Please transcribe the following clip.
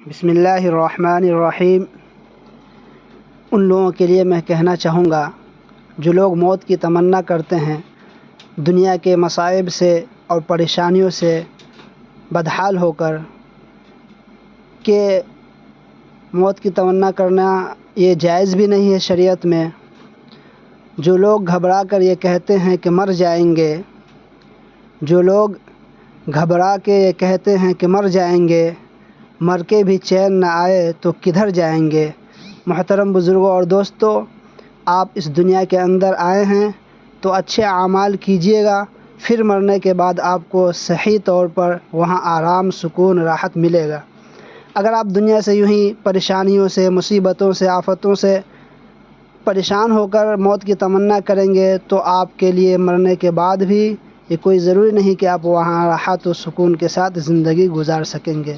بسم اللہ الرحمن الرحیم۔ ان لوگوں کے لیے میں کہنا چاہوں گا جو لوگ موت کی تمنا کرتے ہیں، دنیا کے مصائب سے اور پریشانیوں سے بدحال ہو کر، کہ موت کی تمنا کرنا یہ جائز بھی نہیں ہے شریعت میں۔ جو لوگ گھبرا کر یہ کہتے ہیں کہ مر جائیں گے، جو لوگ گھبرا کے یہ کہتے ہیں کہ مر جائیں گے، مر کے بھی چین نہ آئے تو کدھر جائیں گے۔ محترم بزرگوں اور دوستو، آپ اس دنیا کے اندر آئے ہیں تو اچھے اعمال کیجیے گا، پھر مرنے کے بعد آپ کو صحیح طور پر وہاں آرام، سکون، راحت ملے گا۔ اگر آپ دنیا سے یوں ہی پریشانیوں سے، مصیبتوں سے، آفتوں سے پریشان ہو کر موت کی تمنا کریں گے تو آپ کے لیے مرنے کے بعد بھی یہ کوئی ضروری نہیں کہ آپ وہاں راحت و سکون کے ساتھ زندگی گزار سکیں گے۔